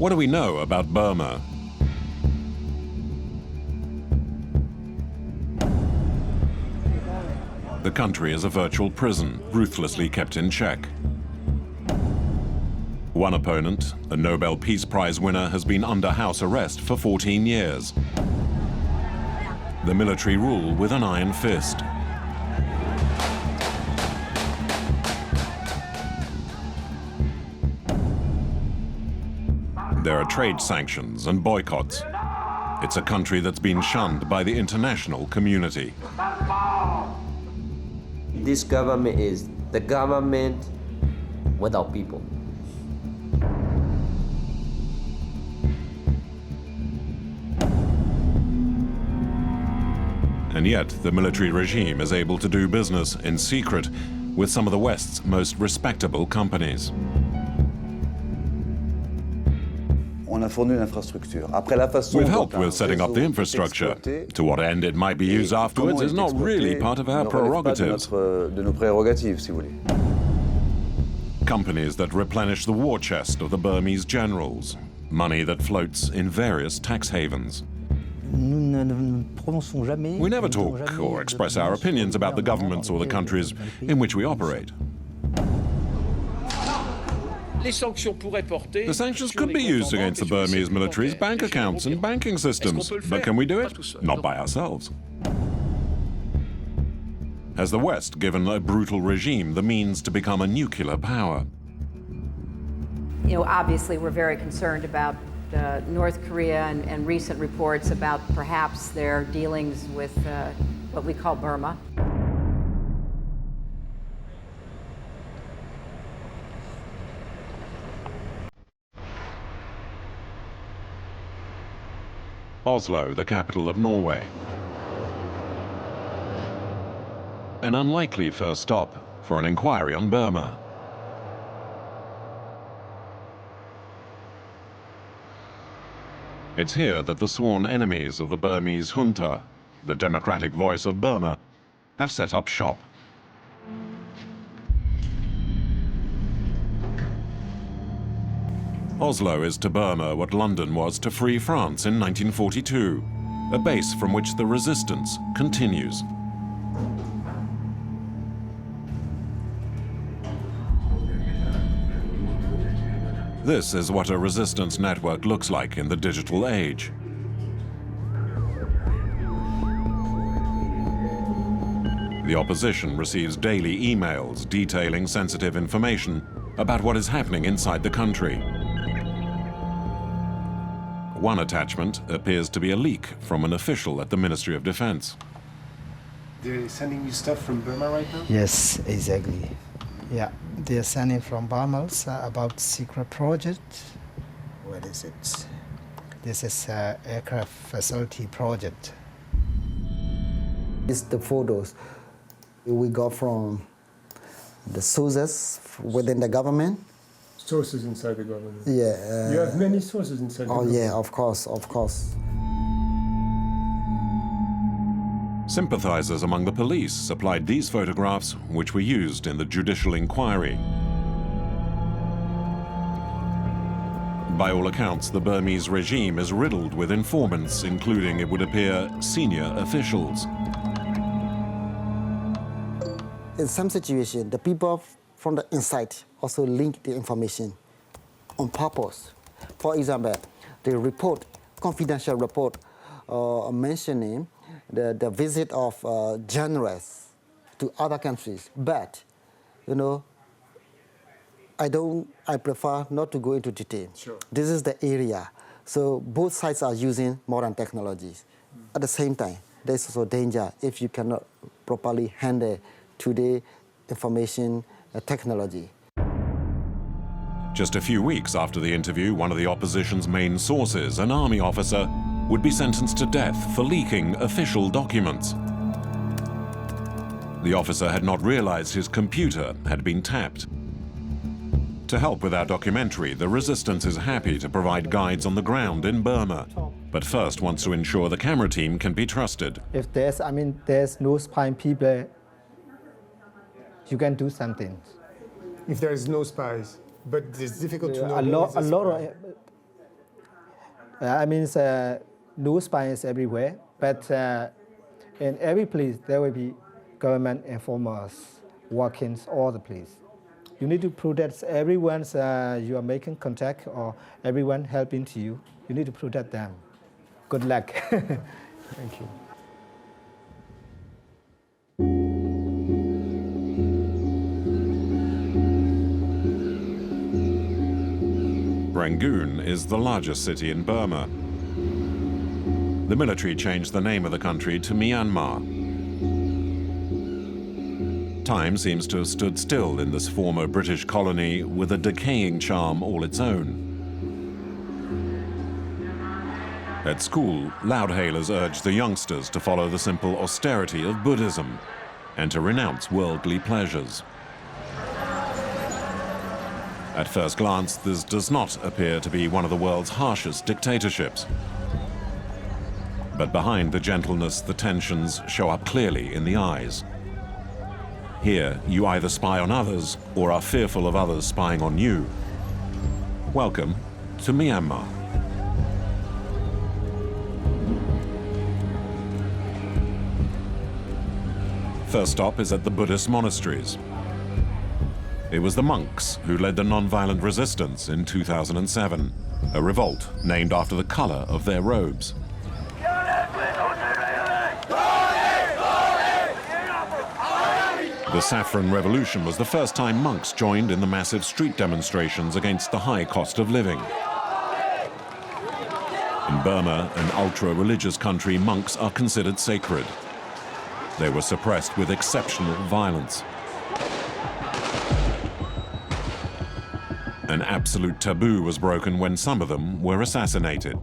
What do we know about Burma? The country is a virtual prison, ruthlessly kept in check. One opponent, a Nobel Peace Prize winner, has been under house arrest for 14 years. The military rule with an iron fist. There are trade sanctions and boycotts. It's a country that's been shunned by the international community. This government is the government without people. And yet, the military regime is able to do business in secret with some of the West's most respectable companies. We've helped with setting up the infrastructure. To what end it might be used afterwards is not really part of our prerogatives. Companies that replenish the war chest of the Burmese generals. Money that floats in various tax havens. We never talk or express our opinions about the governments or the countries in which we operate. The sanctions could be used against the Burmese military's bank accounts and banking systems, but can we do it? Not by ourselves. Has the West given a brutal regime the means to become a nuclear power? You know, obviously we're very concerned about North Korea and recent reports about perhaps their dealings with what we call Burma. Oslo, the capital of Norway. An unlikely first stop for an inquiry on Burma. It's here that the sworn enemies of the Burmese junta, the democratic voice of Burma, have set up shop. Oslo is to Burma what London was to Free France in 1942, a base from which the resistance continues. This is what a resistance network looks like in the digital age. The opposition receives daily emails detailing sensitive information about what is happening inside the country. One attachment appears to be a leak from an official at the Ministry of Defense. They're sending you stuff from Burma right now? Yes, exactly. Yeah, they're sending from Burma about secret project. What is it? This is aircraft facility project. It's the photos we got from the sources within the government. Sources inside the government? Yeah. You have many sources inside the government? Oh yeah, of course, of course. Sympathizers among the police supplied these photographs, which were used in the judicial inquiry. By all accounts, the Burmese regime is riddled with informants, including, it would appear, senior officials. In some situations, the people from the inside also link the information on purpose. For example, the report, confidential report, mentioning the visit of journalists to other countries. But, you know, I prefer not to go into detail. Sure. This is the area. So both sides are using modern technologies. At the same time, there's also danger if you cannot properly handle today information technology. Just a few weeks after the interview, one of the opposition's main sources, an army officer, would be sentenced to death for leaking official documents. The officer had not realized his computer had been tapped. To help with our documentary, the resistance is happy to provide guides on the ground in Burma, but first wants to ensure the camera team can be trusted. If there's no spying people, you can do something. If there is no spies, but it's difficult to know. I mean, no spies everywhere, but in every place there will be government informers working all the place. You need to protect everyone you are making contact or everyone helping to you. You need to protect them. Good luck. Thank you. Rangoon is the largest city in Burma. The military changed the name of the country to Myanmar. Time seems to have stood still in this former British colony with a decaying charm all its own. At school, loud-hailers urged the youngsters to follow the simple austerity of Buddhism and to renounce worldly pleasures. At first glance, this does not appear to be one of the world's harshest dictatorships. But behind the gentleness, the tensions show up clearly in the eyes. Here, you either spy on others or are fearful of others spying on you. Welcome to Myanmar. First stop is at the Buddhist monasteries. It was the monks who led the non-violent resistance in 2007, a revolt named after the color of their robes. The Saffron Revolution was the first time monks joined in the massive street demonstrations against the high cost of living. In Burma, an ultra-religious country, monks are considered sacred. They were suppressed with exceptional violence. An absolute taboo was broken when some of them were assassinated.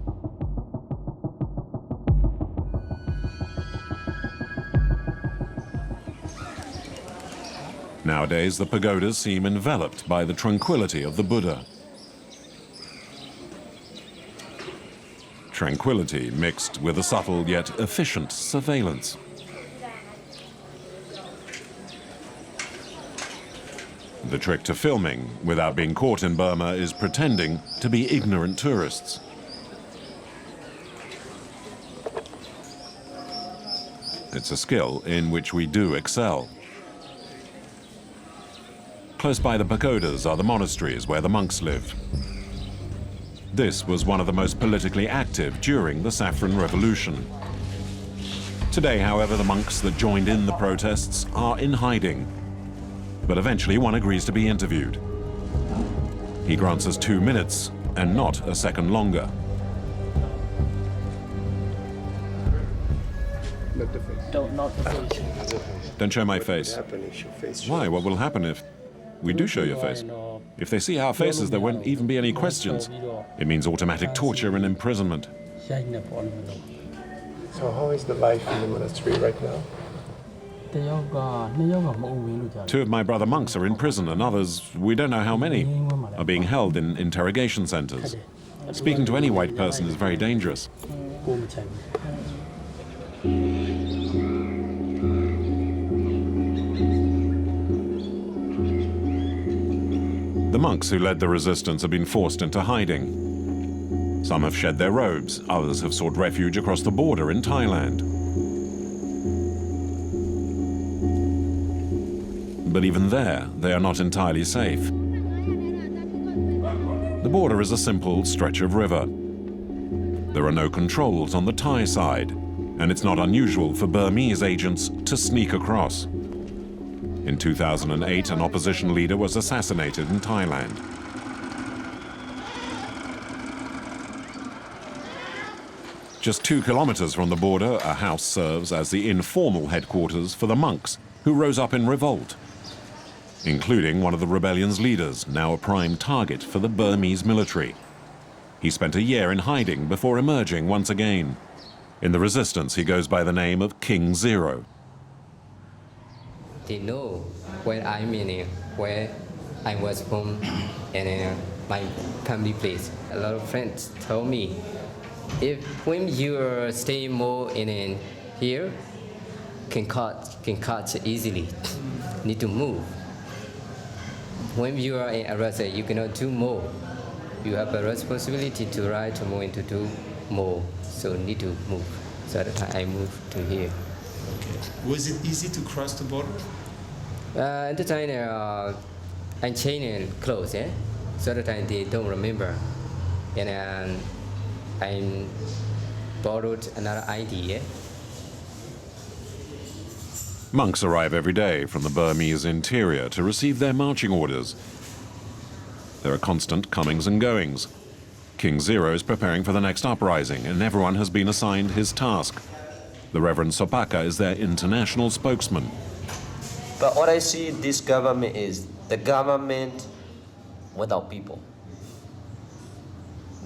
Nowadays, the pagodas seem enveloped by the tranquility of the Buddha. Tranquility mixed with a subtle yet efficient surveillance. The trick to filming without being caught in Burma is pretending to be ignorant tourists. It's a skill in which we do excel. Close by the pagodas are the monasteries where the monks live. This was one of the most politically active during the Saffron Revolution. Today, however, the monks that joined in the protests are in hiding. But eventually one agrees to be interviewed. He grants us 2 minutes and not a second longer. Not the face. Not the face. Don't show my face. What will happen if your face Why? What will happen if we do show your face? If they see our faces, there won't even be any questions. It means automatic torture and imprisonment. So how is the life in the monastery right now? 2 of my brother monks are in prison, and others, we don't know how many, are being held in interrogation centers. Speaking to any white person is very dangerous. The monks who led the resistance have been forced into hiding. Some have shed their robes, others have sought refuge across the border in Thailand. But even there, they are not entirely safe. The border is a simple stretch of river. There are no controls on the Thai side, and it's not unusual for Burmese agents to sneak across. In 2008, an opposition leader was assassinated in Thailand. Just 2 kilometers from the border, a house serves as the informal headquarters for the monks who rose up in revolt, including one of the rebellion's leaders, now a prime target for the Burmese military. He spent a year in hiding before emerging once again. In the resistance, he goes by the name of King Zero. They know where I'm in, where I was from, and my family place. A lot of friends told me, when you stay more in here, can catch easily. Need to move. When you are in arrested, you cannot do more you have a responsibility to try to move into do more, so need to move. So at the time I moved to here. Was it easy to cross the border? At the time I changed clothes, so at the time they don't remember. And I borrowed another ID. Monks arrive every day from the Burmese interior to receive their marching orders. There are constant comings and goings. King Zero is preparing for the next uprising, and everyone has been assigned his task. The Reverend Sopaka is their international spokesman. But what I see this government is the government without people.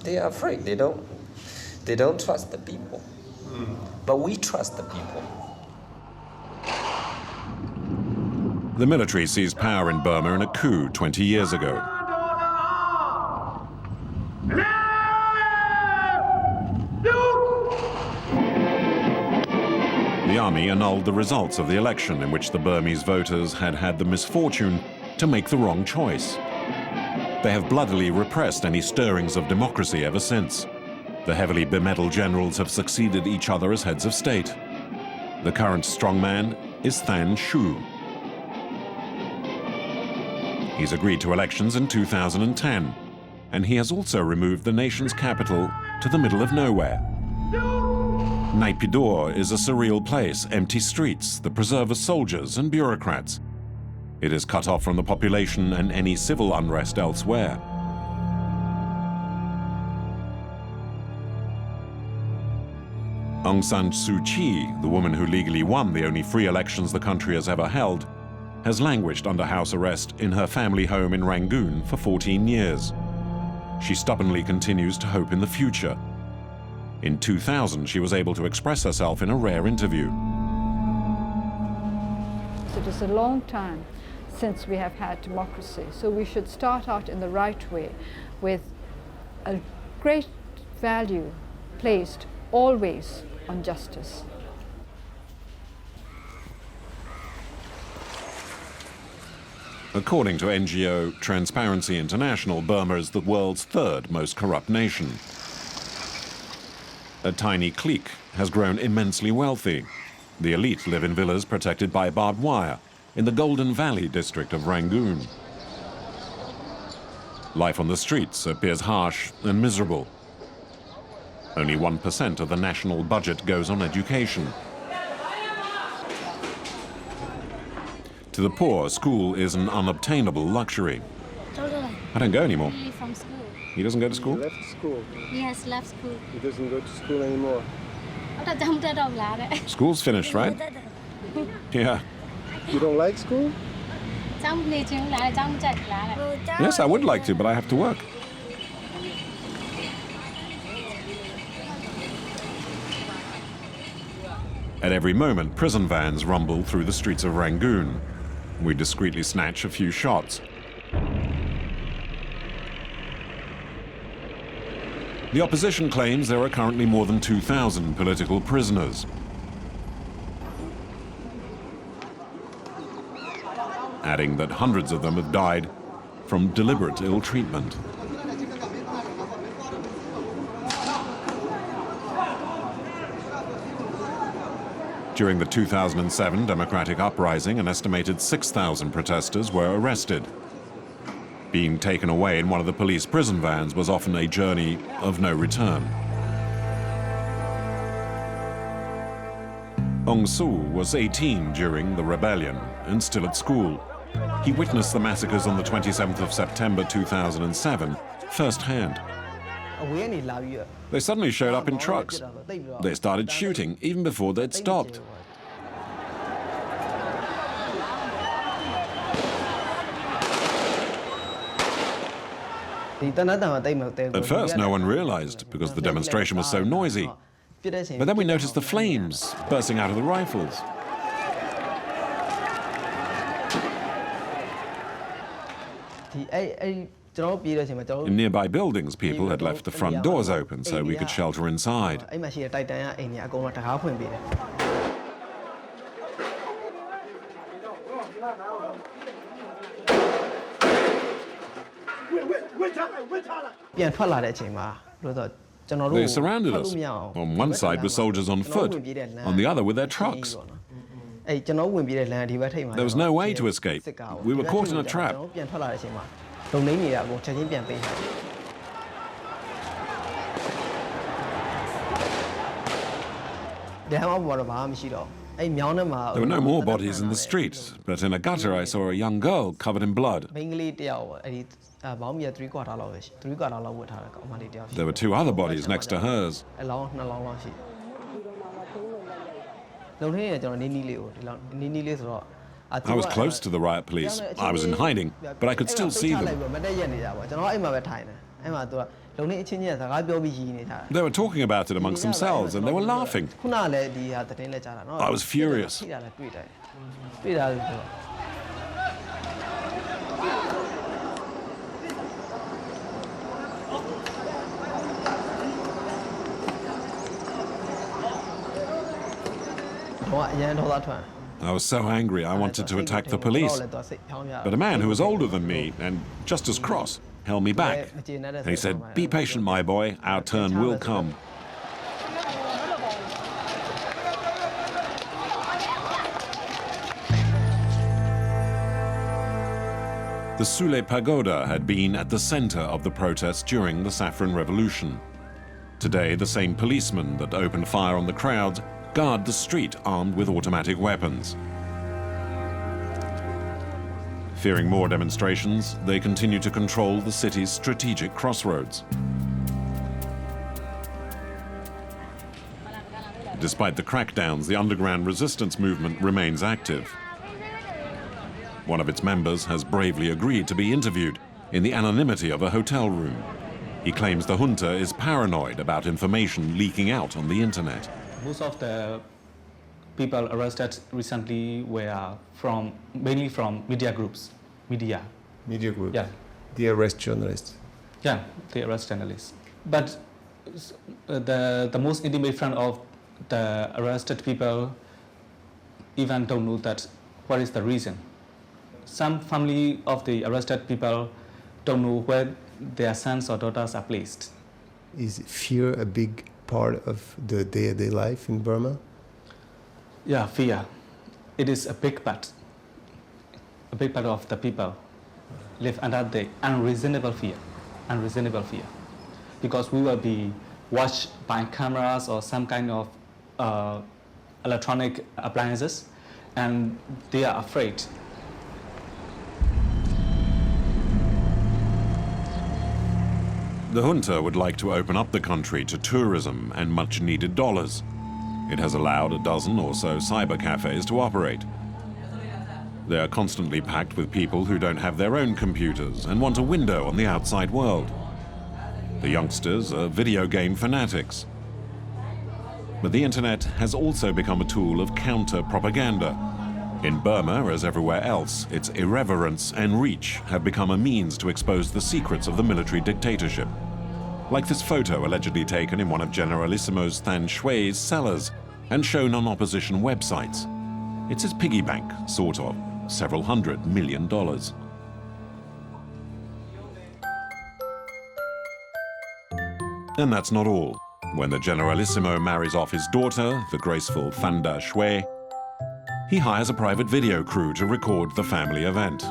They are afraid. They don't trust the people. But we trust the people. The military seized power in Burma in a coup 20 years ago. The army annulled the results of the election in which the Burmese voters had had the misfortune to make the wrong choice. They have bloodily repressed any stirrings of democracy ever since. The heavily bemedaled generals have succeeded each other as heads of state. The current strongman is Than Shwe. He's agreed to elections in 2010, and he has also removed the nation's capital to the middle of nowhere. Naypyidaw is a surreal place, empty streets that preserve of soldiers and bureaucrats. It is cut off from the population and any civil unrest elsewhere. Aung San Suu Kyi, the woman who legally won the only free elections the country has ever held, has languished under house arrest in her family home in Rangoon for 14 years. She stubbornly continues to hope in the future. In 2000, she was able to express herself in a rare interview. It is a long time since we have had democracy, so we should start out in the right way with a great value placed always on justice. According to NGO Transparency International, Burma is the world's third most corrupt nation. A tiny clique has grown immensely wealthy. The elite live in villas protected by barbed wire in the Golden Valley district of Rangoon. Life on the streets appears harsh and miserable. Only 1% of the national budget goes on education. To the poor, school is an unobtainable luxury. I don't go anymore. From school. He doesn't go to school? He left school. He has left school. He doesn't go to school anymore. School's finished, right? Yeah. You don't like school? Yes, I would like to, but I have to work. At every moment, prison vans rumble through the streets of Rangoon. We discreetly snatch a few shots. The opposition claims there are currently more than 2,000 political prisoners. Adding that hundreds of them have died from deliberate ill treatment. During the 2007 democratic uprising, an estimated 6,000 protesters were arrested. Being taken away in one of the police prison vans was often a journey of no return. Aung Suu was 18 during the rebellion and still at school. He witnessed the massacres on the 27th of September 2007 firsthand. They suddenly showed up in trucks. They started shooting even before they'd stopped. At first, no one realized because the demonstration was so noisy. But then we noticed the flames bursting out of the rifles. In nearby buildings, people had left the front doors open so we could shelter inside. They surrounded us. On one side were soldiers on foot, on the other with their trucks. There was no way to escape. We were caught in a trap. There were no more bodies in the street, but in a gutter I saw a young girl covered in blood. There were 2 other bodies next to hers. I was close to the riot police. I was in hiding, but I could still see them. They were talking about it amongst themselves, and they were laughing. I was furious. I was so angry I wanted to attack the police. But a man who was older than me, and just as cross, held me back. And he said, "Be patient, my boy, our turn will come." The Sule Pagoda had been at the center of the protests during the Saffron Revolution. Today, the same policemen that opened fire on the crowds guard the street armed with automatic weapons. Fearing more demonstrations, they continue to control the city's strategic crossroads. Despite the crackdowns, the underground resistance movement remains active. One of its members has bravely agreed to be interviewed in the anonymity of a hotel room. He claims the junta is paranoid about information leaking out on the internet. Most of the people arrested recently were mainly from media groups. Media groups? Yeah. They arrest journalists? Yeah, they arrest journalists. But the most intimate friend of the arrested people even don't know that what is the reason. Some family of the arrested people don't know where their sons or daughters are placed. Is fear a big part of the day-to-day life in Burma? Yeah, fear. It is a big part. A big part of the people live under the unreasonable fear. Unreasonable fear. Because we will be watched by cameras or some kind of electronic appliances, and they are afraid. The junta would like to open up the country to tourism and much-needed dollars. It has allowed a dozen or so cyber cafes to operate. They are constantly packed with people who don't have their own computers and want a window on the outside world. The youngsters are video game fanatics. But the internet has also become a tool of counter-propaganda. In Burma, as everywhere else, its irreverence and reach have become a means to expose the secrets of the military dictatorship. Like this photo allegedly taken in one of Generalissimo's Than Shui's cellars and shown on opposition websites. It's his piggy bank, sort of, several $100 million. And that's not all. When the Generalissimo marries off his daughter, the graceful Thanda Shui, he hires a private video crew to record the family event.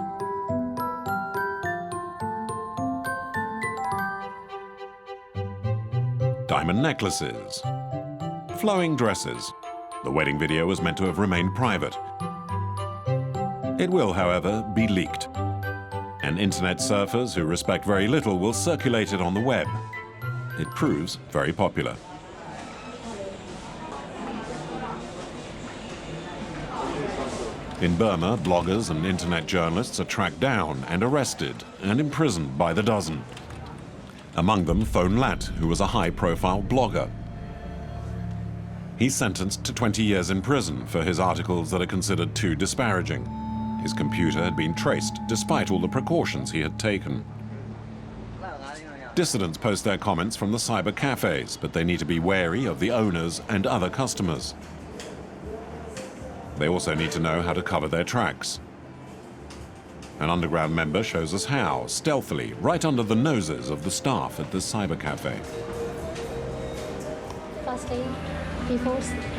Diamond necklaces, flowing dresses. The wedding video was meant to have remained private. It will, however, be leaked. And internet surfers who respect very little will circulate it on the web. It proves very popular. In Burma, bloggers and internet journalists are tracked down and arrested and imprisoned by the dozen. Among them, Phone Lat, who was a high-profile blogger. He's sentenced to 20 years in prison for his articles that are considered too disparaging. His computer had been traced, despite all the precautions he had taken. Dissidents post their comments from the cyber cafes, but they need to be wary of the owners and other customers. They also need to know how to cover their tracks. An underground member shows us how, stealthily, right under the noses of the staff at this cyber cafe. Firstly,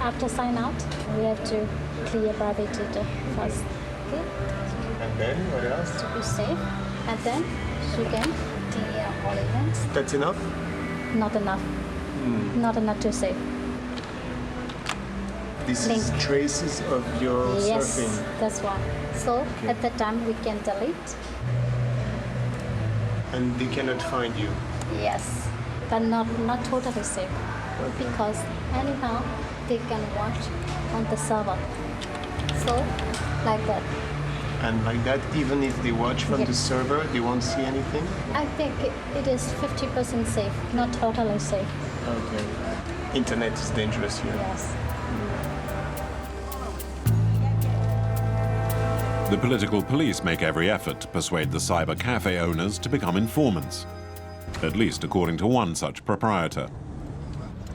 after sign out, we have to clear private data first. Okay? And then what else? To be safe. And then you can clear all events. That's enough? Not enough. Not enough to save. This Link. is traces of your Yes, surfing. that's why. So at that time we can delete. And they cannot find you. Yes, but not totally safe because anyhow they can watch on the server. So like that. And like that, even if they watch from Yeah. the server, they won't see anything? I think it is 50% safe, not totally safe. Okay. Internet is dangerous here. Yes. The political police make every effort to persuade the cyber cafe owners to become informants, at least according to one such proprietor.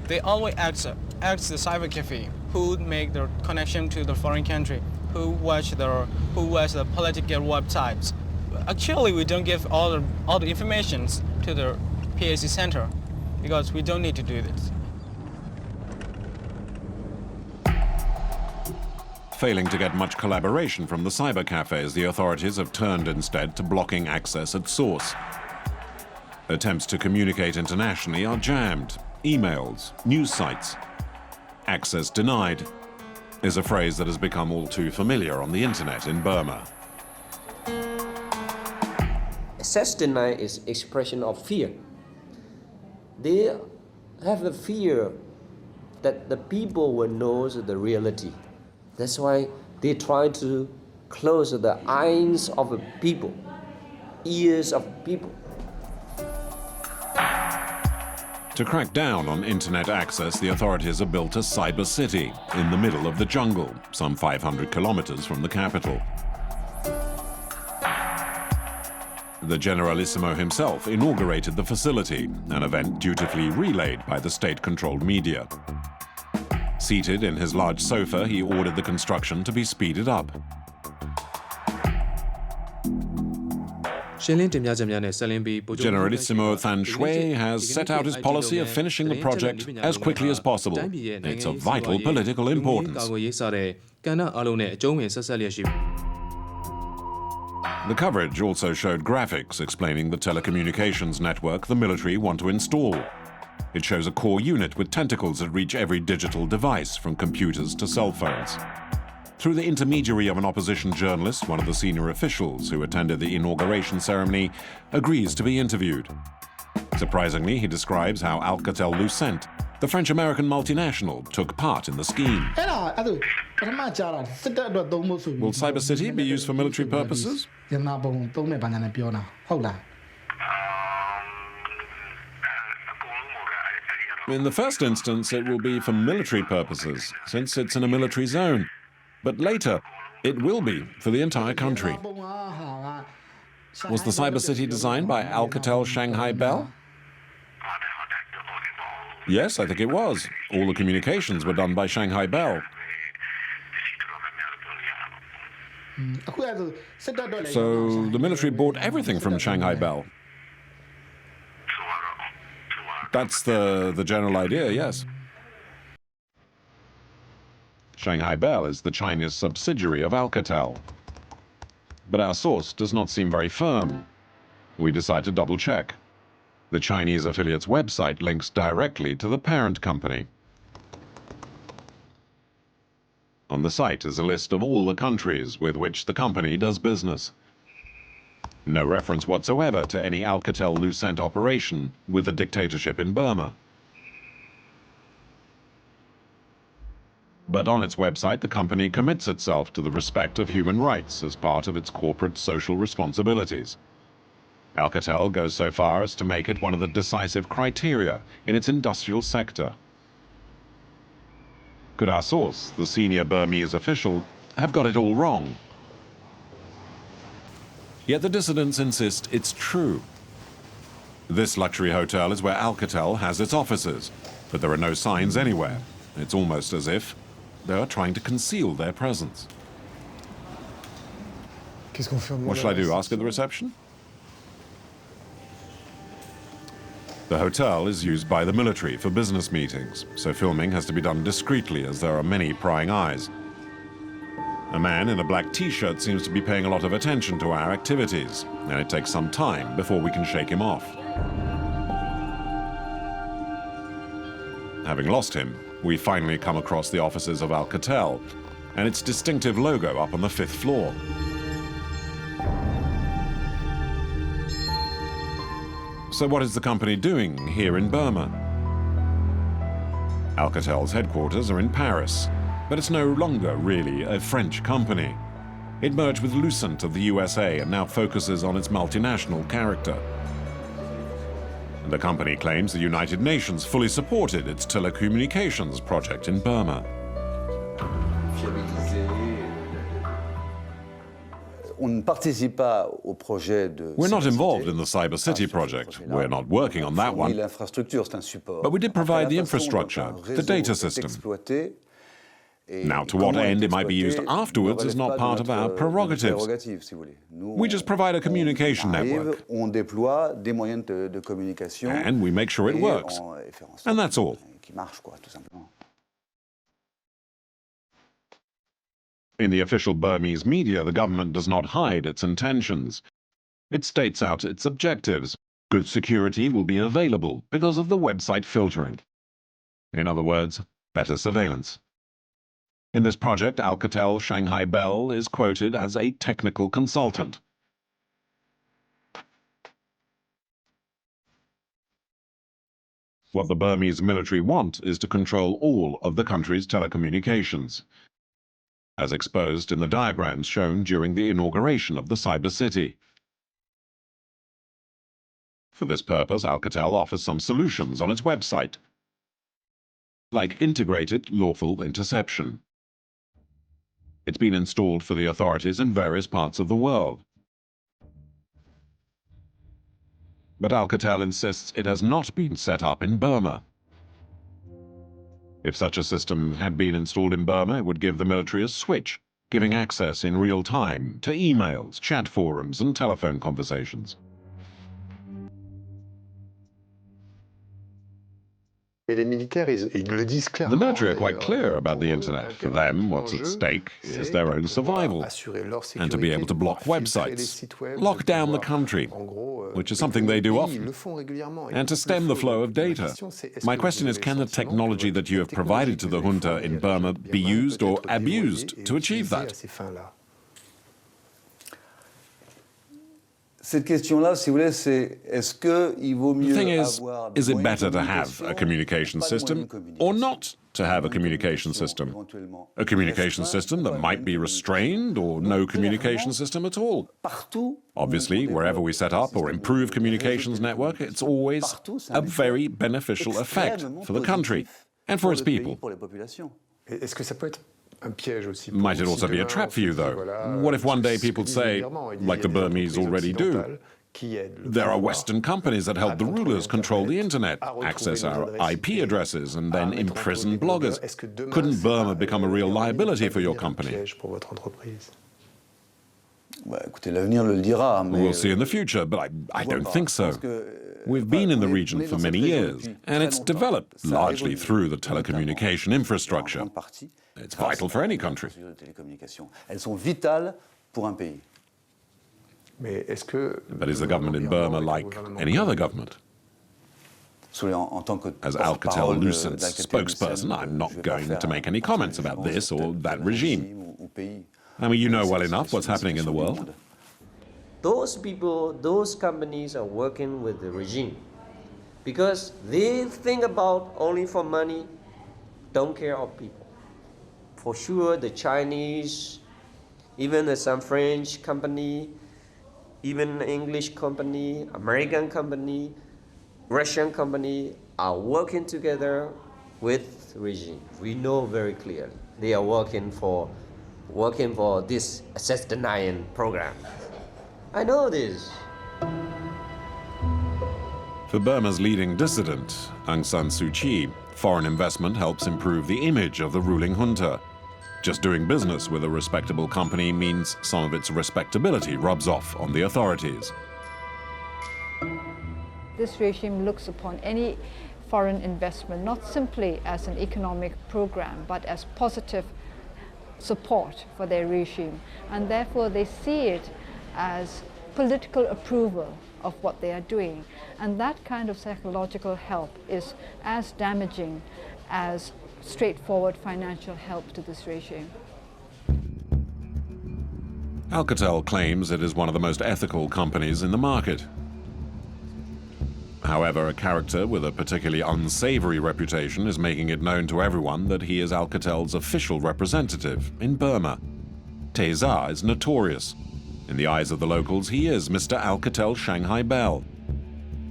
They always ask the cyber cafe who make the connection to the foreign country, who watch the political websites. Actually, we don't give all the information to the PAC center because we don't need to do this. Failing to get much collaboration from the cyber cafes, the authorities have turned instead to blocking access at source. Attempts to communicate internationally are jammed. Emails, news sites. Access denied is a phrase that has become all too familiar on the internet in Burma. Access denied is expression of fear. They have the fear that the people will know the reality. That's why they try to close the eyes of the people, ears of people. To crack down on internet access, the authorities have built a cyber city in the middle of the jungle, some 500 kilometers from the capital. The Generalissimo himself inaugurated the facility, an event dutifully relayed by the state-controlled media. Seated in his large sofa, he ordered the construction to be speeded up. Generalissimo Than Shui has set out his policy of finishing the project as quickly as possible. It's of vital political importance. The coverage also showed graphics explaining the telecommunications network the military want to install. It shows a core unit with tentacles that reach every digital device, from computers to cell phones. Through the intermediary of an opposition journalist, one of the senior officials who attended the inauguration ceremony agrees to be interviewed. Surprisingly, he describes how Alcatel-Lucent, the French-American multinational, took part in the scheme. Will Cyber City be used for military purposes? In the first instance, it will be for military purposes, since it's in a military zone. But later, it will be for the entire country. Was the Cyber City designed by Alcatel Shanghai Bell? Yes, I think it was. All the communications were done by Shanghai Bell. So the military bought everything from Shanghai Bell. That's the general idea, yes. Shanghai Bell is the Chinese subsidiary of Alcatel. But our source does not seem very firm. We decide to double-check. The Chinese affiliate's website links directly to the parent company. On the site is a list of all the countries with which the company does business. No reference whatsoever to any Alcatel-Lucent operation with the dictatorship in Burma. But on its website, the company commits itself to the respect of human rights as part of its corporate social responsibilities. Alcatel goes so far as to make it one of the decisive criteria in its industrial sector. Could our source, the senior Burmese official, have got it all wrong? Yet the dissidents insist it's true. This luxury hotel is where Alcatel has its offices, but there are no signs anywhere. It's almost as if they are trying to conceal their presence. What shall I do, ask at the reception? The hotel is used by the military for business meetings, so filming has to be done discreetly as there are many prying eyes. A man in a black t-shirt seems to be paying a lot of attention to our activities, and it takes some time before we can shake him off. Having lost him, we finally come across the offices of Alcatel and its distinctive logo up on the 5th floor. So what is the company doing here in Burma? Alcatel's headquarters are in Paris, but it's no longer really a French company. It merged with Lucent of the USA and now focuses on its multinational character. The company claims the United Nations fully supported its telecommunications project in Burma. We're not involved in the Cyber City project. We're not working on that one. But we did provide the infrastructure, the data system. Now, to what end it might be used afterwards is not part of our prerogatives. We just provide a communication network. And we make sure it works. And that's all. In the official Burmese media, the government does not hide its intentions. It states out its objectives. Good security will be available because of the website filtering. In other words, better surveillance. In this project, Alcatel Shanghai Bell is quoted as a technical consultant. What the Burmese military want is to control all of the country's telecommunications, as exposed in the diagrams shown during the inauguration of the Cyber City. For this purpose, Alcatel offers some solutions on its website, like integrated lawful interception. It's been installed for the authorities in various parts of the world. But Alcatel insists it has not been set up in Burma. If such a system had been installed in Burma, it would give the military a switch, giving access in real time to emails, chat forums, and telephone conversations. The military are quite clear about the internet. For them, what's at stake is their own survival, and to be able to block websites, lock down the country, which is something they do often, and to stem the flow of data. My question is, can the technology that you have provided to the junta in Burma be used or abused to achieve that? The thing is it better to have a communication system or not to have a communication system? A communication system that might be restrained or no communication system at all? Obviously, wherever we set up or improve communications network, it's always a very beneficial effect for the country and for its people. Might it also be a trap for you, though? What if one day people say, like the Burmese already do, there are Western companies that help the rulers control the internet, access our IP addresses, and then imprison bloggers? Couldn't Burma become a real liability for your company? We'll see in the future, but I don't think so. We've been in the region for many years, and it's developed largely through the telecommunication infrastructure. It's vital for any country. But is the government in Burma like any other government? As Alcatel Lucent's spokesperson, I'm not going to make any comments about this or that regime. I mean, you know well enough what's happening in the world. Those people, those companies are working with the regime because they think about only for money, don't care of people. For sure, the Chinese, even some French company, even English company, American company, Russian company are working together with regime. We know very clearly they are working for this access denying program. I know this. For Burma's leading dissident, Aung San Suu Kyi, foreign investment helps improve the image of the ruling junta. Just doing business with a respectable company means some of its respectability rubs off on the authorities. This regime looks upon any foreign investment not simply as an economic program, but as positive support for their regime. And therefore they see it as political approval of what they are doing. And that kind of psychological help is as damaging as straightforward financial help to this regime. Alcatel claims it is one of the most ethical companies in the market. However, a character with a particularly unsavory reputation is making it known to everyone that he is Alcatel's official representative in Burma. Tae-za is notorious. In the eyes of the locals, he is Mr. Alcatel Shanghai Bell.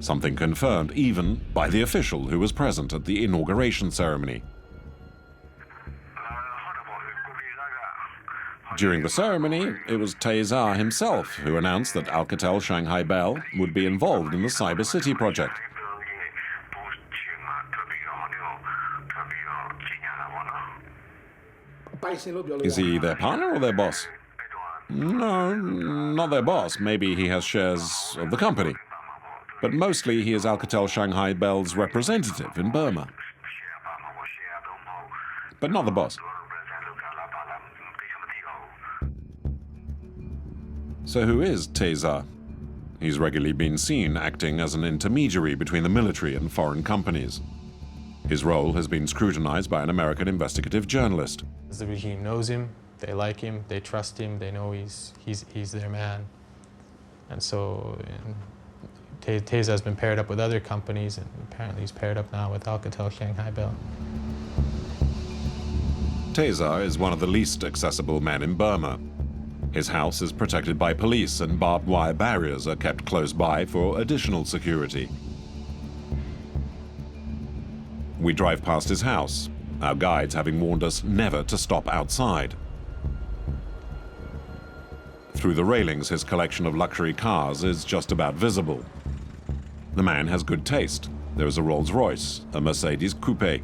Something confirmed even by the official who was present at the inauguration ceremony. During the ceremony, it was Tae-za himself who announced that Alcatel Shanghai Bell would be involved in the Cyber City project. Is he their partner or their boss? No, not their boss. Maybe he has shares of the company. But mostly he is Alcatel Shanghai Bell's representative in Burma. But not the boss. So who is Tae-za? He's regularly been seen acting as an intermediary between the military and foreign companies. His role has been scrutinized by an American investigative journalist. The regime knows him, they like him, they trust him, they know he's their man. And so Tae-za has been paired up with other companies, and apparently he's paired up now with Alcatel Shanghai Bell. Tae-za is one of the least accessible men in Burma. His house is protected by police and barbed wire barriers are kept close by for additional security. We drive past his house, our guides having warned us never to stop outside. Through the railings, his collection of luxury cars is just about visible. The man has good taste. There is a Rolls-Royce, a Mercedes coupe,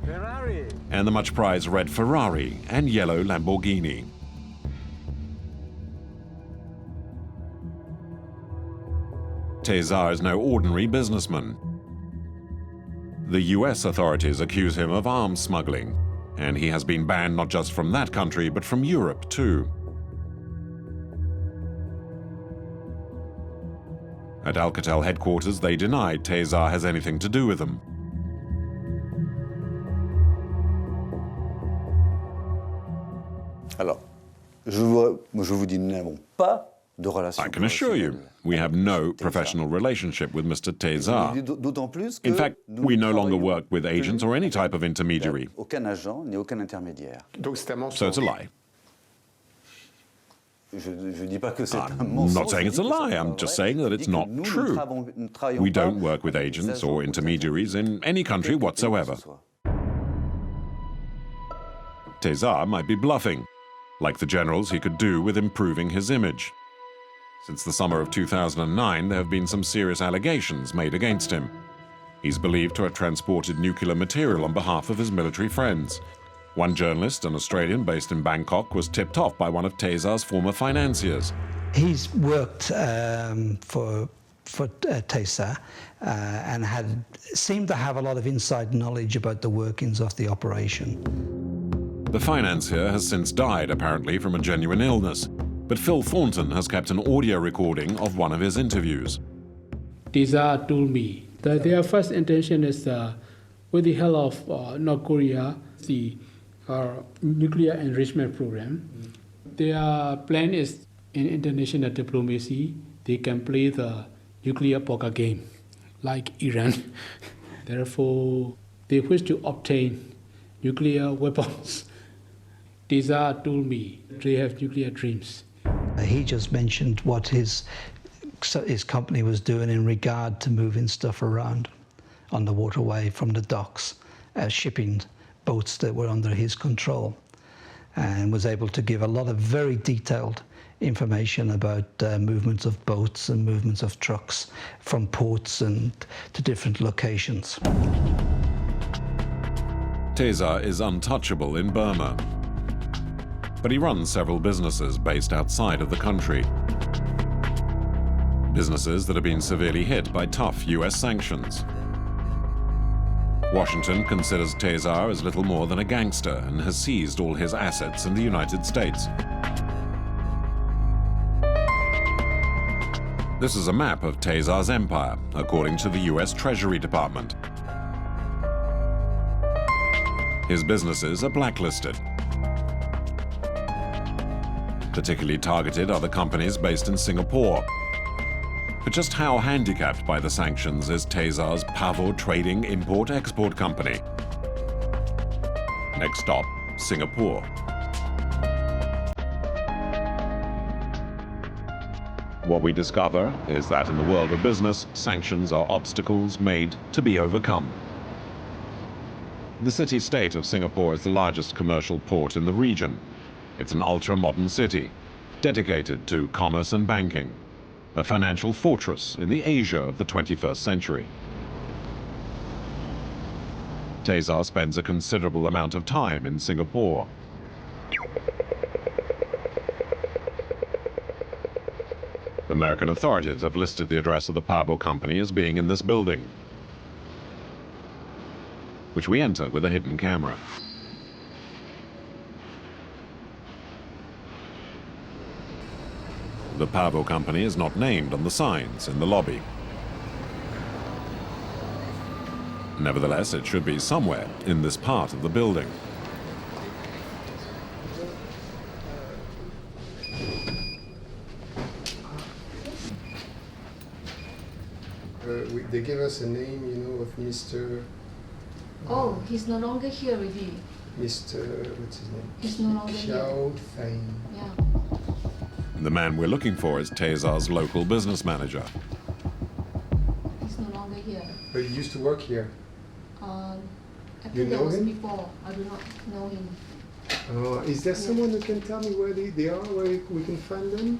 and the much-prized red Ferrari and yellow Lamborghini. Tae-za is no ordinary businessman. The US authorities accuse him of arms smuggling, and he has been banned not just from that country, but from Europe too. At Alcatel headquarters, they deny Tae-za has anything to do with them. Alors, je vous dis, nous n'avons pas de relation. I can assure you, we have no professional relationship with Mr. Tae-za. In fact, we no longer work with agents or any type of intermediary. Aucun agent ni aucun intermédiaire. So it's a lie. I'm not saying it's a lie, I'm just saying that it's not true. We don't work with agents or intermediaries in any country whatsoever. Tae-za might be bluffing, like the generals he could do with improving his image. Since the summer of 2009, there have been some serious allegations made against him. He's believed to have transported nuclear material on behalf of his military friends. One journalist, an Australian based in Bangkok, was tipped off by one of Tae-za's former financiers. He's worked for Tae-za and seemed to have a lot of inside knowledge about the workings of the operation. The financier has since died, apparently from a genuine illness, but Phil Thornton has kept an audio recording of one of his interviews. Tae-za told me that their first intention is, with the help of North Korea, the nuclear enrichment program. Their plan is in international diplomacy, they can play the nuclear poker game like Iran. Therefore, they wish to obtain nuclear weapons. Tae-za told me they have nuclear dreams. He just mentioned what his company was doing in regard to moving stuff around on the waterway from the docks, shipping boats that were under his control, and was able to give a lot of very detailed information about movements of boats and movements of trucks from ports and to different locations. Tae-za is untouchable in Burma. but he runs several businesses based outside of the country. Businesses that have been severely hit by tough US sanctions. Washington considers Tasear as little more than a gangster and has seized all his assets in the United States. This is a map of Tasear's empire, according to the US Treasury Department. His businesses are blacklisted. Particularly targeted are the companies based in Singapore. But just how handicapped by the sanctions is Tasear's Pavo Trading Import-Export Company? Next stop, Singapore. What we discover is that in the world of business, sanctions are obstacles made to be overcome. The city-state of Singapore is the largest commercial port in the region. It's an ultra-modern city, dedicated to commerce and banking, a financial fortress in the Asia of the 21st century. Tasear spends a considerable amount of time in Singapore. American authorities have listed the address of the Pavo company as being in this building, which we enter with a hidden camera. The Pavo company is not named on the signs in the lobby. Nevertheless, it should be somewhere in this part of the building. They give us a name, you know, of Mr. Oh, he's no longer here already. Mr. What's his name? He's no longer here. Yeah. The man we're looking for is Tasear's local business manager. He's no longer here. But he used to work here. I You think that know was him? before. I do not know him. Is there someone who can tell me where they are, where we can find them?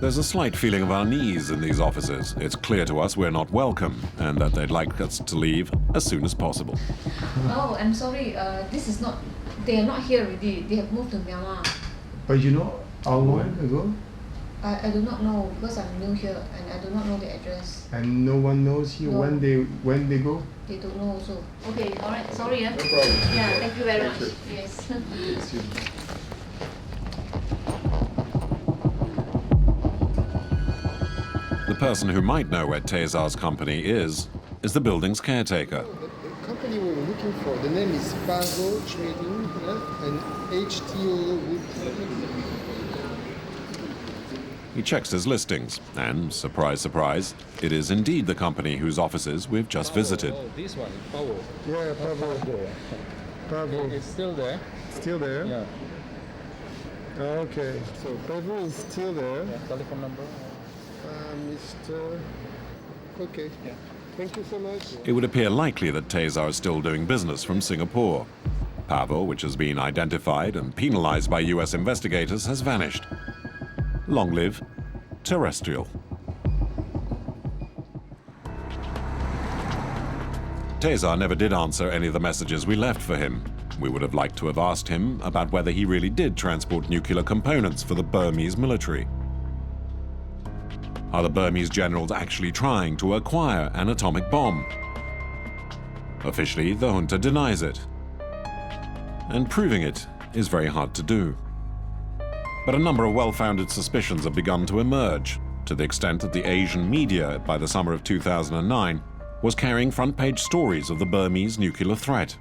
There's a slight feeling of unease in these offices. It's clear to us we're not welcome and that they'd like us to leave as soon as possible. Oh, I'm sorry. This is not. They are not here already. They have moved to Myanmar. But you know how long ago? I do not know because I'm new here and I do not know the address. And no one knows here No. when they go? They don't know also. Okay, all right. Sorry. No problem. Yeah, thank you very Thank much. you. Yes. The person who might know where Tasear's company is the building's caretaker. The company we were looking for, the name is Pavo Trading and HTO Wood. He checks his listings and, surprise, surprise, it is indeed the company whose offices we've just visited. Oh, this one, Pavo. Yeah, Pavo. Pavo. It's still there. Still there? Yeah. Okay, so Pavo is still there. Yeah, telephone number. Mr. Okay. Yeah. Thank you so much. It would appear likely that Tasear is still doing business from Singapore. Pavo, which has been identified and penalized by US investigators, has vanished. Long live terrestrial. Tasear never did answer any of the messages we left for him. We would have liked to have asked him about whether he really did transport nuclear components for the Burmese military. Are the Burmese generals actually trying to acquire an atomic bomb? Officially, the junta denies it. And proving it is very hard to do. But a number of well-founded suspicions have begun to emerge, to the extent that the Asian media, by the summer of 2009, was carrying front-page stories of the Burmese nuclear threat.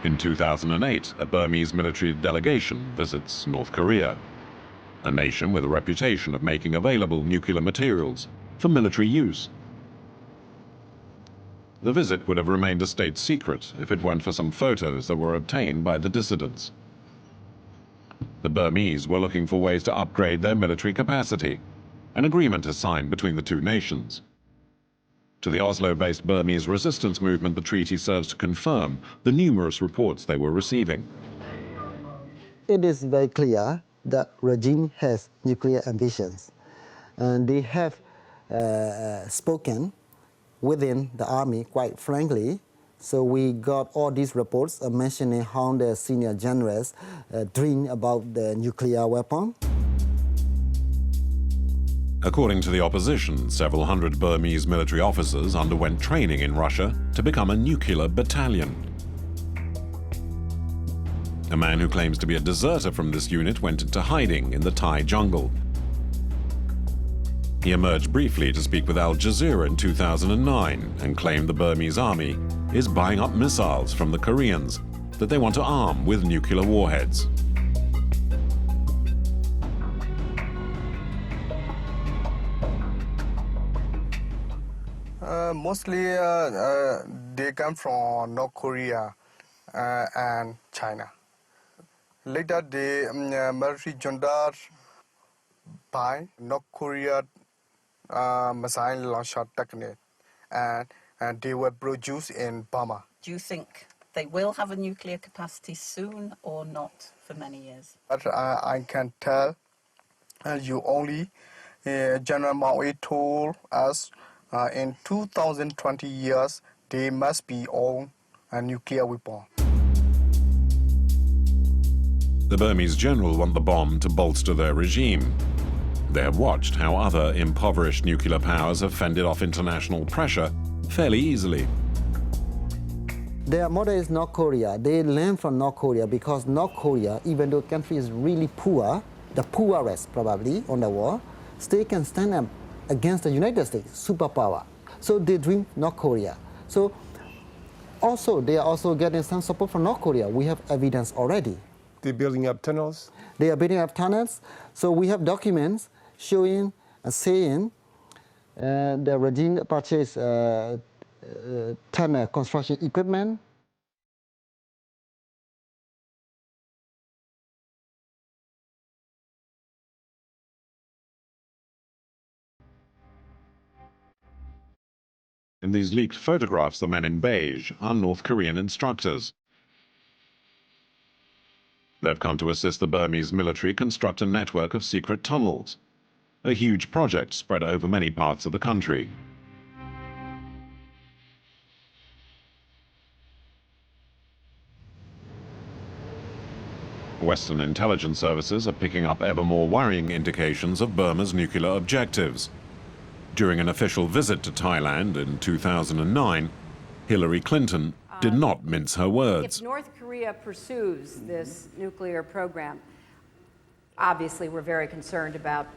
In 2008, a Burmese military delegation visits North Korea, a nation with a reputation of making available nuclear materials for military use. The visit would have remained a state secret if it weren't for some photos that were obtained by the dissidents. The Burmese were looking for ways to upgrade their military capacity. An agreement is signed between the two nations. To the Oslo-based Burmese resistance movement, the treaty serves to confirm the numerous reports they were receiving. It is very clear that regime has nuclear ambitions, and they have spoken within the army, quite frankly. So we got all these reports mentioning how the senior generals dream about the nuclear weapon. According to the opposition, several hundred Burmese military officers underwent training in Russia to become a nuclear battalion. A man who claims to be a deserter from this unit went into hiding in the Thai jungle. He emerged briefly to speak with Al Jazeera in 2009 and claimed the Burmese army is buying up missiles from the Koreans that they want to arm with nuclear warheads. Mostly they come from North Korea and China. Later, the military junta buy North Korea missile launcher technique, and they were produced in Burma. Do you think they will have a nuclear capacity soon or not for many years? But I can tell you only General Mao told us in 2020 years they must be on a nuclear weapon. The Burmese general want the bomb to bolster their regime. They have watched how other impoverished nuclear powers have fended off international pressure fairly easily. Their model is North Korea. They learn from North Korea because North Korea, even though the country is really poor, the poorest probably on the world, still can stand up against the United States, superpower. So they dream North Korea. So also, they are also getting some support from North Korea. We have evidence already. They're building up tunnels? They are building up tunnels. So we have documents showing and saying the regime purchased tunnel construction equipment. In these leaked photographs, the men in beige are North Korean instructors. They've come to assist the Burmese military construct a network of secret tunnels, a huge project spread over many parts of the country. Western intelligence services are picking up ever more worrying indications of Burma's nuclear objectives. During an official visit to Thailand in 2009, Hillary Clinton did not mince her words. If North Korea pursues this nuclear program, obviously we're very concerned about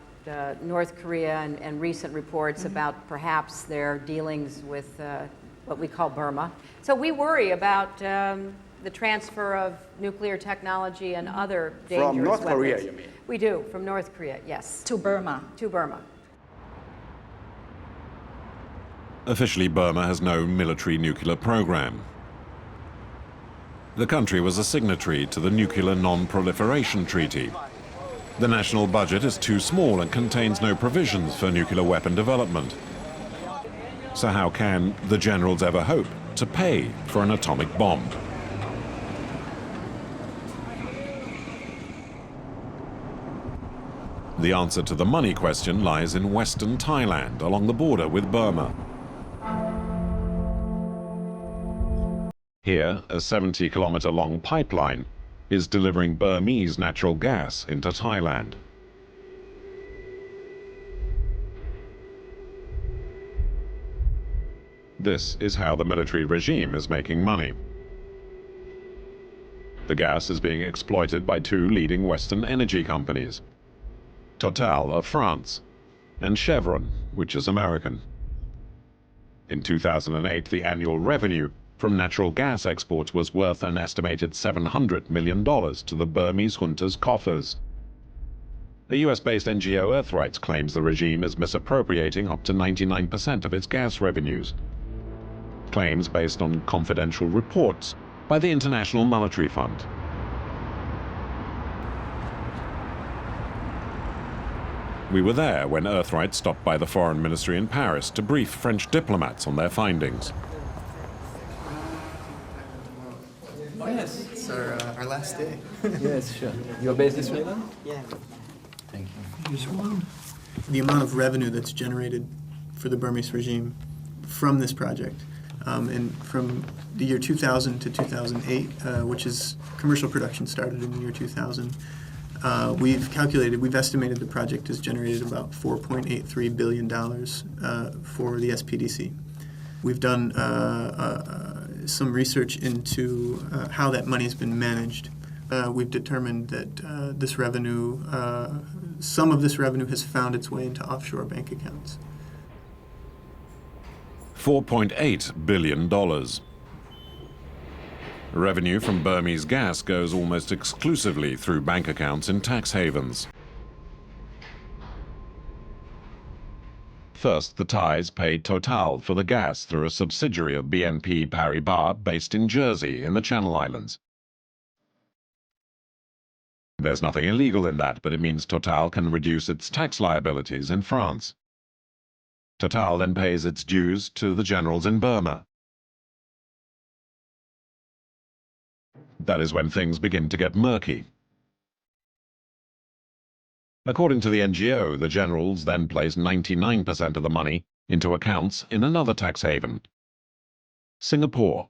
North Korea and recent reports about perhaps their dealings with what we call Burma. So we worry about the transfer of nuclear technology and other dangerous From North weapons. Korea, you mean? We do, from North Korea, yes. To Burma. To Burma. Officially, Burma has no military nuclear program. The country was a signatory to the Nuclear Non-Proliferation Treaty. The national budget is too small and contains no provisions for nuclear weapon development. So how can the generals ever hope to pay for an atomic bomb? The answer to the money question lies in western Thailand, along the border with Burma. Here, a 70-kilometer-long pipeline is delivering Burmese natural gas into Thailand. This is how the military regime is making money. The gas is being exploited by two leading Western energy companies, Total of France and Chevron, which is American. In 2008, the annual revenue from natural gas exports was worth an estimated $700 million to the Burmese junta's coffers. The US-based NGO Earthrights claims the regime is misappropriating up to 99% of its gas revenues. Claims based on confidential reports by the International Monetary Fund. We were there when Earthright stopped by the Foreign Ministry in Paris to brief French diplomats on their findings. Oh yes, it's our last day. Yes, sure. You're based this way then? Yeah. Thank you. The amount of revenue that's generated for the Burmese regime from this project. And from the year 2000 to 2008, which is commercial production started in the year 2000, we've estimated the project has generated about $4.83 billion for the SPDC. We've done some research into how that money has been managed. We've determined that this revenue, some of this revenue has found its way into offshore bank accounts. $4.8 billion. Revenue from Burmese gas goes almost exclusively through bank accounts in tax havens. First, the Thais paid Total for the gas through a subsidiary of BNP Paribas based in Jersey in the Channel Islands. There's nothing illegal in that, but it means Total can reduce its tax liabilities in France. Total then pays its dues to the generals in Burma. That is when things begin to get murky. According to the NGO, the generals then place 99% of the money into accounts in another tax haven, Singapore.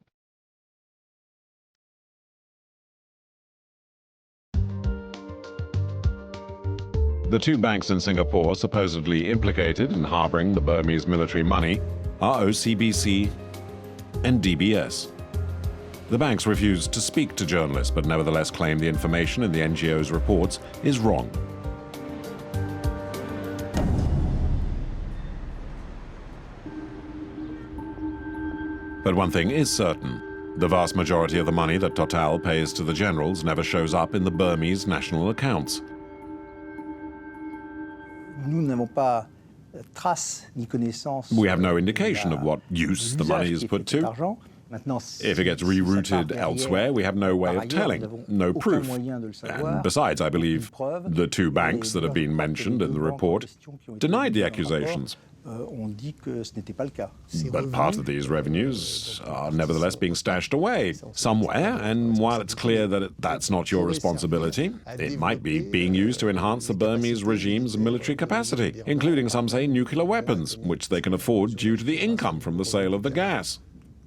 The two banks in Singapore supposedly implicated in harboring the Burmese military money are OCBC and DBS. The banks refused to speak to journalists, but nevertheless claim the information in the NGO's reports is wrong. But one thing is certain. The vast majority of the money that Total pays to the generals never shows up in the Burmese national accounts. We have no indication of what use the money is put to. If it gets rerouted elsewhere, we have no way of telling, no proof. And besides, I believe the two banks that have been mentioned in the report denied the accusations. But part of these revenues are nevertheless being stashed away somewhere, and while it's clear that that's not your responsibility, it might be being used to enhance the Burmese regime's military capacity, including, some say, nuclear weapons, which they can afford due to the income from the sale of the gas.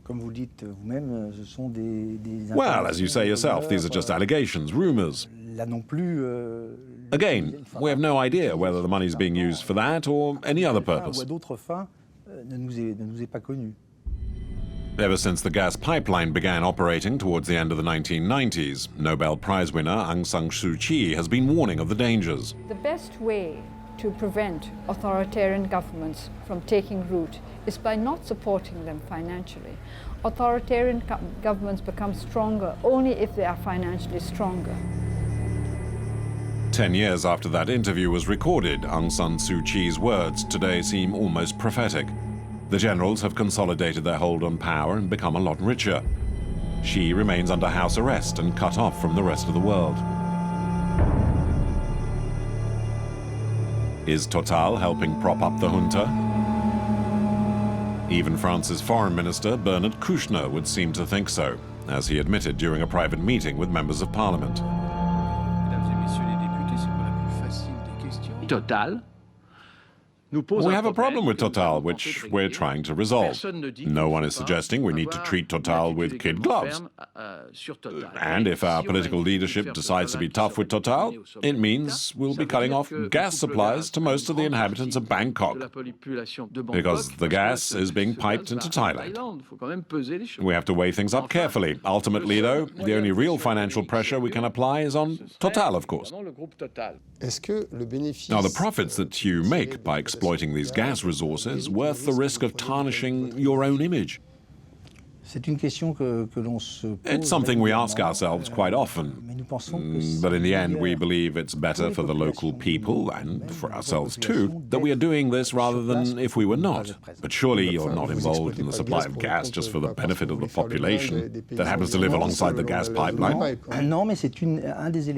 Well, as you say yourself, these are just allegations, rumors. Again, we have no idea whether the money is being used for that or any other purpose. Ever since the gas pipeline began operating towards the end of the 1990s, Nobel Prize winner Aung San Suu Kyi has been warning of the dangers. The best way to prevent authoritarian governments from taking root is by not supporting them financially. Authoritarian governments become stronger only if they are financially stronger. 10 years after that interview was recorded, Aung San Suu Kyi's words today seem almost prophetic. The generals have consolidated their hold on power and become a lot richer. She remains under house arrest and cut off from the rest of the world. Is Total helping prop up the junta? Even France's foreign minister, Bernard Kouchner, would seem to think so, as he admitted during a private meeting with members of parliament. Total. We have a problem with Total, which we're trying to resolve. No one is suggesting we need to treat Total with kid gloves. And if our political leadership decides to be tough with Total, it means we'll be cutting off gas supplies to most of the inhabitants of Bangkok, because the gas is being piped into Thailand. We have to weigh things up carefully. Ultimately, though, the only real financial pressure we can apply is on Total, of course. Now, the profits that you make by exploiting these gas resources worth the risk of tarnishing your own image? It's something we ask ourselves quite often, but in the end we believe it's better for the local people, and for ourselves too, that we are doing this rather than if we were not. But surely you're not involved in the supply of gas just for the benefit of the population that happens to live alongside the gas pipeline?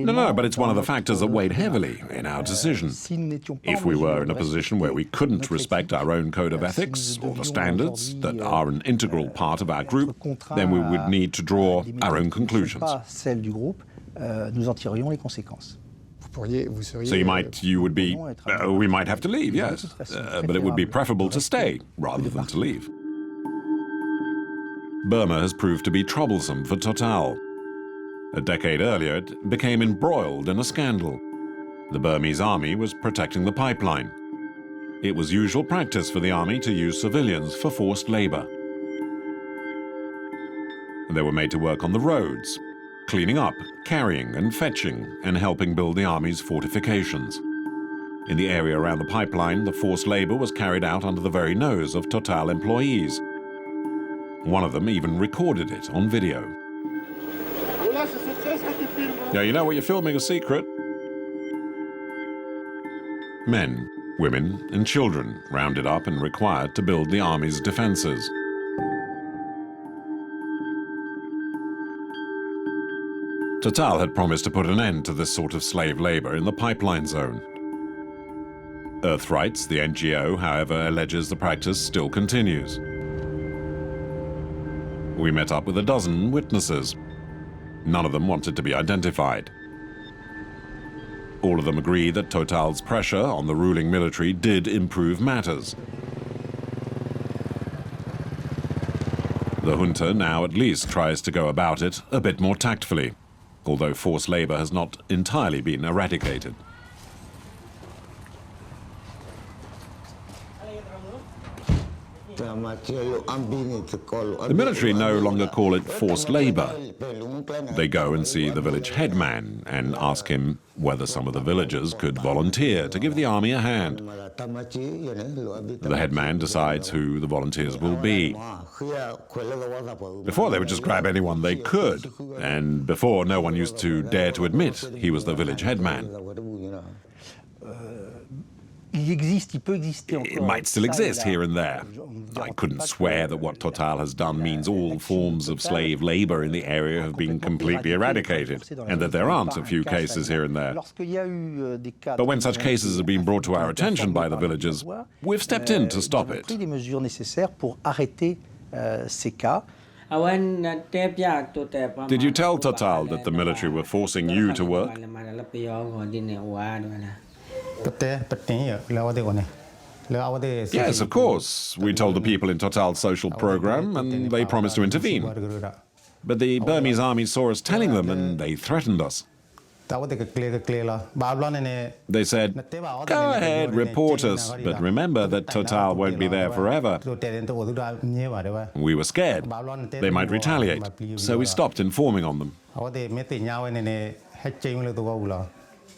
No, but it's one of the factors that weighed heavily in our decision. If we were in a position where we couldn't respect our own code of ethics or the standards that are an integral part of our group, then we would need to draw our own conclusions. So you would be, we might have to leave, yes, but it would be preferable to stay rather than to leave. Burma has proved to be troublesome for Total. A decade earlier, it became embroiled in a scandal. The Burmese army was protecting the pipeline. It was usual practice for the army to use civilians for forced labor. They were made to work on the roads, cleaning up, carrying and fetching, and helping build the army's fortifications. In the area around the pipeline, the forced labor was carried out under the very nose of Total employees. One of them even recorded it on video. Yeah, you know what you're filming a secret. Men, women and children rounded up and required to build the army's defenses. Total had promised to put an end to this sort of slave labor in the pipeline zone. Earthrights, the NGO, however, alleges the practice still continues. We met up with a dozen witnesses. None of them wanted to be identified. All of them agree that Total's pressure on the ruling military did improve matters. The junta now at least tries to go about it a bit more tactfully, although forced labor has not entirely been eradicated. The military no longer call it forced labor. They go and see the village headman and ask him whether some of the villagers could volunteer to give the army a hand. The headman decides who the volunteers will be. Before, they would just grab anyone they could, and before, no one used to dare to admit he was the village headman. It might still exist here and there. I couldn't swear that what Total has done means all forms of slave labor in the area have been completely eradicated, and that there aren't a few cases here and there. But when such cases have been brought to our attention by the villagers, we've stepped in to stop it. Did you tell Total that the military were forcing you to work? Yes, of course. We told the people in Total's social program, and they promised to intervene. But the Burmese army saw us telling them, and they threatened us. They said, "Go ahead, report us, but remember that Total won't be there forever." We were scared. They might retaliate, so we stopped informing on them.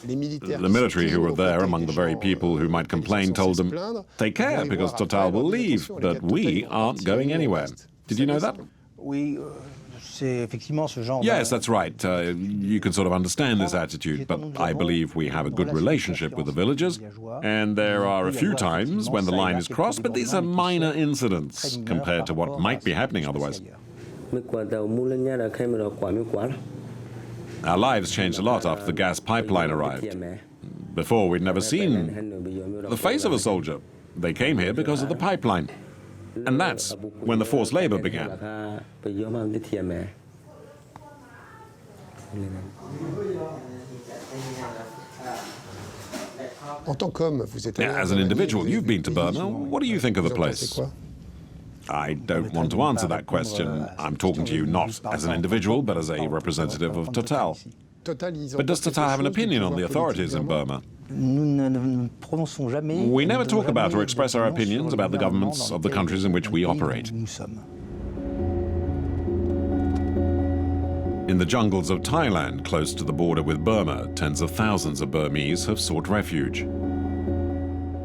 The military who were there among the very people who might complain told them, "Take care, because Total will leave, but we aren't going anywhere." Did you know that? Yes, that's right. You can sort of understand this attitude, but I believe we have a good relationship with the villagers, and there are a few times when the line is crossed, but these are minor incidents compared to what might be happening otherwise. Our lives changed a lot after the gas pipeline arrived. Before, we'd never seen the face of a soldier. They came here because of the pipeline. And that's when the forced labor began. As an individual, you've been to Burma. What do you think of the place? I don't want to answer that question. I'm talking to you not as an individual, but as a representative of Total. But does Total have an opinion on the authorities in Burma? We never talk about or express our opinions about the governments of the countries in which we operate. In the jungles of Thailand, close to the border with Burma, tens of thousands of Burmese have sought refuge.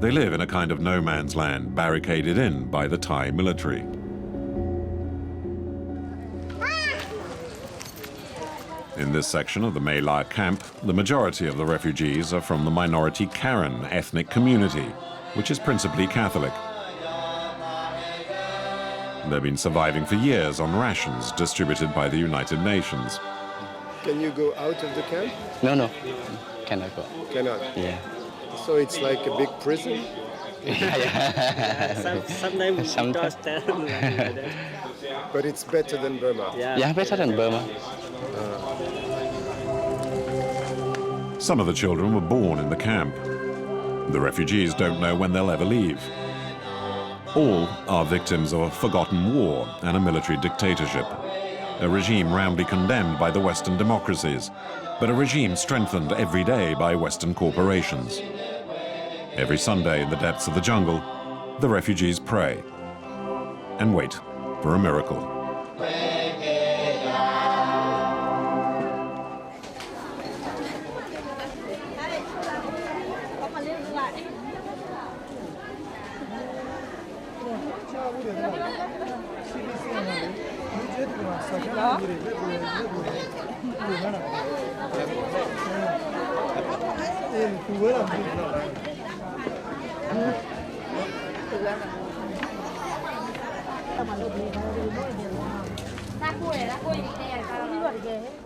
They live in a kind of no man's land, barricaded in by the Thai military. In this section of the My Lai camp, the majority of the refugees are from the minority Karen ethnic community, which is principally Catholic. They've been surviving for years on rations distributed by the United Nations. Can you go out of the camp? No, cannot go. Cannot? Yeah. So it's like a big prison? Sometimes. But it's better than Burma? Yeah, better than Burma. Some of the children were born in the camp. The refugees don't know when they'll ever leave. All are victims of a forgotten war and a military dictatorship, a regime roundly condemned by the Western democracies, but a regime strengthened every day by Western corporations. Every Sunday in the depths of the jungle, the refugees pray and wait for a miracle. Ra cua này, ra cua gì đây?